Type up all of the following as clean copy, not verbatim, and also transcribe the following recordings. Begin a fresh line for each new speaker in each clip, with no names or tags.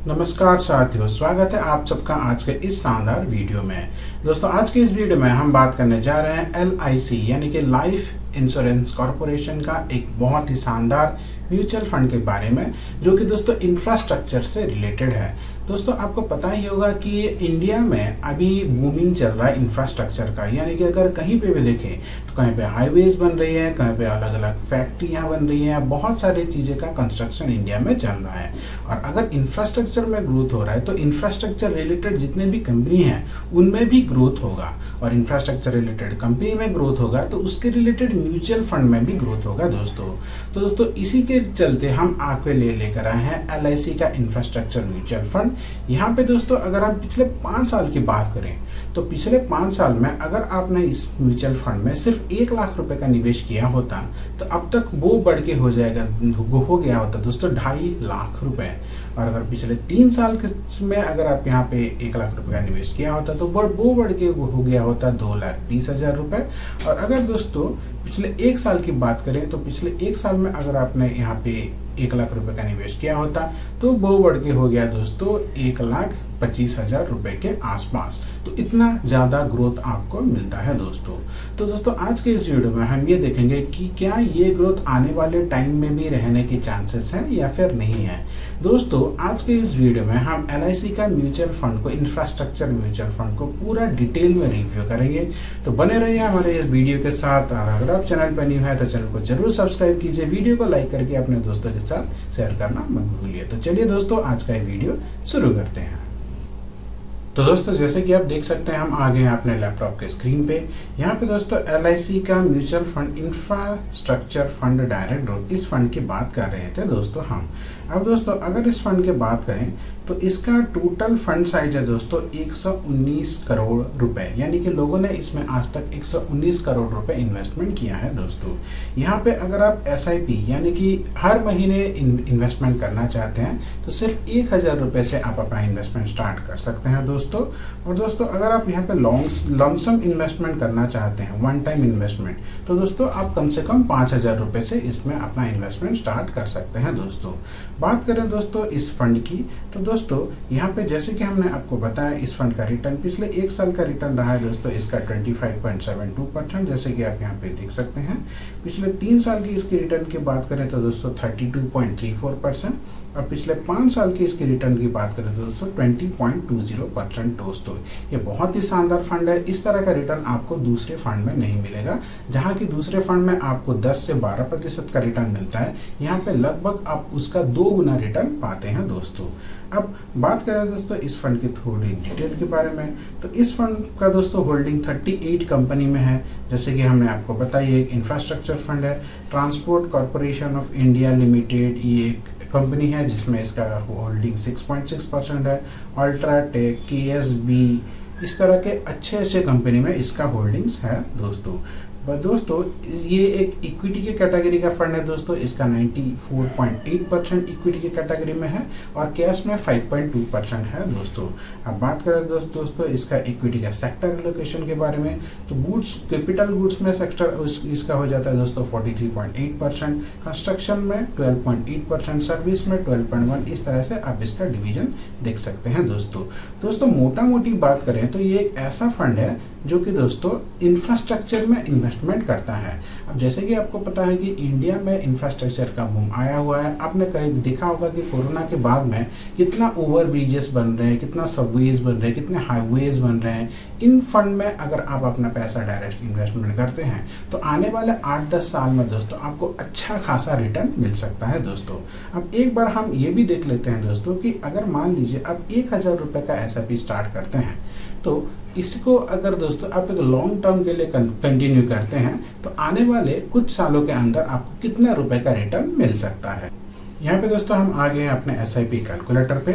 नमस्कार साथियों, स्वागत है आप सबका आज के इस शानदार वीडियो में। दोस्तों, आज के इस वीडियो में हम बात करने जा रहे हैं LIC यानी कि लाइफ इंश्योरेंस कॉरपोरेशन का एक बहुत ही शानदार म्यूचुअल फंड के बारे में, जो कि दोस्तों इंफ्रास्ट्रक्चर से रिलेटेड है। दोस्तों, आपको पता ही होगा कि इंडिया में अभी बूमिंग चल रहा है इंफ्रास्ट्रक्चर का, यानी कि अगर कहीं पे भी देखें तो कहीं पे हाईवेज बन रही है, कहीं पे अलग अलग फैक्ट्रियां बन रही हैं, बहुत सारी चीज़ें का कंस्ट्रक्शन इंडिया में चल रहा है। और अगर इंफ्रास्ट्रक्चर में ग्रोथ हो रहा है तो इंफ्रास्ट्रक्चर रिलेटेड जितने भी कंपनी हैं उनमें भी ग्रोथ होगा, और इंफ्रास्ट्रक्चर रिलेटेड कंपनी में ग्रोथ होगा तो उसके रिलेटेड म्यूचुअल फंड में भी ग्रोथ होगा दोस्तों। तो दोस्तों, इसी के चलते हम आपके लिए लेकर आए हैं LIC का इंफ्रास्ट्रक्चर म्यूचुअल फंड। यहाँ पे दोस्तों, अगर हम पिछले 5 साल की बात करें तो पिछले 5 साल में अगर आपने इस म्यूचुअल फंड में सिर्फ 1 लाख रुपए का निवेश किया होता तो अब तक वो बढ़ के हो गया होता दोस्तों 2.5 लाख रुपए। और अगर पिछले 3 साल में अगर आप यहाँ पे 1 लाख रुपए का निवेश किया होता तो वो बढ़ के हो गया होता 2,30,000 रुपए। और अगर दोस्तों पिछले 1 साल की बात करें तो पिछले 1 साल में अगर आपने यहाँ पे 1 लाख रुपए का निवेश किया होता तो वो बढ़ के हो गया दोस्तों 1,25,000 रुपए के आसपास। तो इतना ज्यादा ग्रोथ आपको मिलता है दोस्तों। तो दोस्तों, आज के इस वीडियो में हम ये देखेंगे कि क्या ये ग्रोथ आने वाले टाइम में भी रहने के चांसेस हैं या फिर नहीं है। दोस्तों, आज के इस वीडियो में हम LIC का म्यूचुअल फंड को, इंफ्रास्ट्रक्चर म्यूचुअल फंड को पूरा डिटेल में रिव्यू करेंगे। तो बने रहिए हमारे इस वीडियो के साथ। और अगर आप चैनल पर न्यू है तो चैनल को जरूर सब्सक्राइब कीजिए, वीडियो को लाइक करके अपने दोस्तों के साथ शेयर करना मत भूलिए। तो चलिए दोस्तों, आज का ये वीडियो शुरू करते हैं। तो दोस्तों, जैसे कि आप देख सकते हैं हम आ गए हैं अपने लैपटॉप के स्क्रीन पे। यहाँ पे दोस्तों LIC का mutual fund infrastructure fund direct growth, इस फंड की बात कर रहे थे दोस्तों हम। अब दोस्तों, अगर इस फंड की बात करें तो इसका टोटल फंड साइज है दोस्तों 119 करोड़ रुपए, यानी कि लोगों ने इसमें आज तक 119 करोड़ रुपए इन्वेस्टमेंट किया है दोस्तों। यहाँ पे अगर आप SIP यानी कि हर महीने इन्वेस्टमेंट करना चाहते हैं तो सिर्फ 1,000 रुपए से आप अपना इन्वेस्टमेंट स्टार्ट कर सकते हैं दोस्तों। और दोस्तों, अगर आप यहाँ पे लमसम इन्वेस्टमेंट करना चाहते हैं, वन टाइम इन्वेस्टमेंट, तो दोस्तों आप कम से कम 5,000 रुपए से इसमें अपना इन्वेस्टमेंट स्टार्ट कर सकते हैं दोस्तों। बात करें दोस्तों इस फंड की, तो दोस्तों यहाँ पे जैसे कि हमने आपको बताया इस फंड का रिटर्न पिछले 1 साल का रिटर्न रहा है दोस्तों इसका 25.72%, जैसे कि आप यहाँ पे देख सकते हैं। पिछले 3 साल की इसकी रिटर्न की बात करें तो दोस्तों 32.34%, और पिछले 5 साल की इसकी रिटर्न की बात करें तो दोस्तों 20.20% दोस्तों। ये बहुत ही शानदार फंड है। इस तरह का रिटर्न आपको दूसरे फंड में नहीं मिलेगा, जहाँ की दूसरे फंड में आपको 10 से 12% का रिटर्न मिलता है, यहाँ पे लगभग आप उसका 2 गुना रिटर्न पाते हैं दोस्तों। अब बात करें दोस्तों इस फंड की थोड़ी डिटेल के बारे में, तो इस फंड का दोस्तों होल्डिंग 38 कंपनी में है। जैसे कि हमने आपको बताया एक इंफ्रास्ट्रक्चर फंड है। Transport corporation of India limited ये एक कंपनी है जिसमें इसका होल्डिंग 6.6% है। अल्ट्राटेक, KSB, इस तरह के अच्छे कंपनी में इसका होल्डिंग्स है दोस्तों। दोस्तों, ये एक इक्विटी के कैटेगरी का फंड है दोस्तों, इसका 94.8% इक्विटी के कैटेगरी में है और कैश में 5.2% है दोस्तों। अब बात करें दोस्तों इसका इक्विटी का सेक्टर एलोकेशन के बारे में, तो गुड्स, कैपिटल गुड्स में सेक्टर इसका हो जाता है दोस्तों 43.8%, कंस्ट्रक्शन में 12.8%, सर्विस में 12.1%। इस तरह से आप इसका डिवीजन देख सकते हैं दोस्तों। मोटा मोटी बात करें तो ये एक ऐसा फंड है जो कि दोस्तों इंफ्रास्ट्रक्चर में इन्वेस्टमेंट करता है। अब जैसे कि आपको पता है कि इंडिया में इंफ्रास्ट्रक्चर का बूम आया हुआ है। आपने कहीं देखा होगा कि कोरोना के बाद में कितना ओवर ब्रिजेस बन रहे हैं, कितना सबवेज बन रहे हैं, कितने हाईवेज बन रहे हैं। इन फंड में अगर आप अपना पैसा डायरेक्ट इन्वेस्टमेंट करते हैं तो आने वाले 8-10 साल में दोस्तों आपको अच्छा खासा रिटर्न मिल सकता है दोस्तों। अब एक बार हम ये भी देख लेते हैं दोस्तों कि अगर मान लीजिए आप 1,000 रुपए का SIP स्टार्ट करते हैं तो इसको अगर दोस्तों आप एक लॉन्ग टर्म के लिए कंटिन्यू करते हैं तो आने वाले कुछ सालों के अंदर आपको कितना रुपए का रिटर्न मिल सकता है। यहाँ पे दोस्तों हम आ गए हैं अपने SIP कैलकुलेटर पे।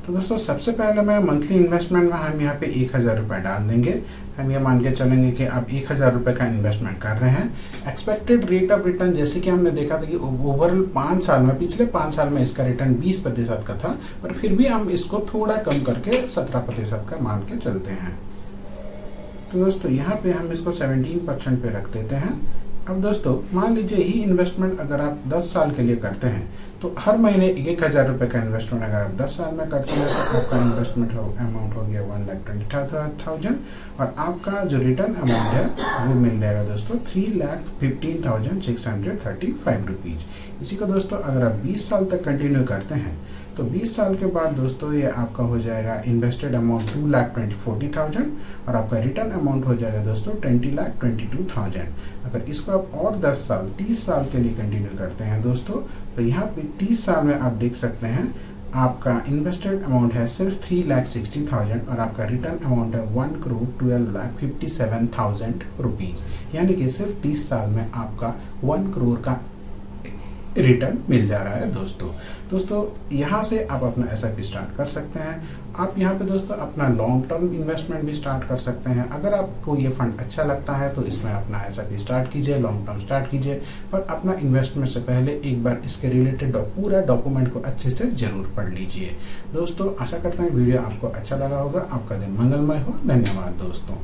तो दोस्तों सबसे पहले मैं मंथली इन्वेस्टमेंट में हम यहाँ पे 1,000 रुपये डाल देंगे। हम ये मान के चलेंगे कि आप 1,000 रुपये का इन्वेस्टमेंट कर रहे हैं। एक्सपेक्टेड रेट ऑफ रिटर्न जैसे कि हमने देखा था कि ओवरऑल 5 साल में, पिछले 5 साल में इसका रिटर्न 20% का था, पर फिर भी हम इसको थोड़ा कम करके 17% का मान के चलते हैं। तो दोस्तों यहाँ पे हम इसको 17% पे रख देते हैं। अब दोस्तों मान लीजिए ही इन्वेस्टमेंट अगर आप 10 साल के लिए करते हैं तो हर महीने 1,000 रुपये का इन्वेस्टमेंट अगर आप 10 साल में करते हैं तो आपका इन्वेस्टमेंट अमाउंट हो गया 1,20,000 और आपका जो रिटर्न अमाउंट है वो मिल जाएगा दोस्तों 3,15,635 रुपीज़। इसी को दोस्तों अगर आप 20 साल तक कंटिन्यू करते हैं तो 20 साल के बाद दोस्तों ये आपका हो जाएगा इन्वेस्टेड अमाउंट 2,40,000 और आपका रिटर्न अमाउंट हो जाएगा दोस्तों 20,22,000। अगर इसको आप और 10 साल 30 साल के लिए कंटिन्यू करते हैं दोस्तों तो यहाँ पे 30 साल में आप देख सकते हैं आपका इन्वेस्टेड अमाउंट है सिर्फ 3,60,000 और आपका रिटर्न अमाउंट है 1,12,57,000 रुपीज़। यानी कि सिर्फ 30 साल में आपका 1 करोड़ का रिटर्न मिल जा रहा है दोस्तों यहाँ से आप अपना एसआईपी स्टार्ट कर सकते हैं। आप यहाँ पे दोस्तों अपना लॉन्ग टर्म इन्वेस्टमेंट भी स्टार्ट कर सकते हैं। अगर आपको ये फंड अच्छा लगता है तो इसमें अपना एसआईपी स्टार्ट कीजिए, लॉन्ग टर्म स्टार्ट कीजिए, पर अपना इन्वेस्टमेंट से पहले एक बार इसके रिलेटेड पूरा डॉक्यूमेंट को अच्छे से जरूर पढ़ लीजिए। दोस्तों आशा करता हूँ वीडियो आपको अच्छा लगा होगा। आपका दिन मंगलमय हो। धन्यवाद दोस्तों।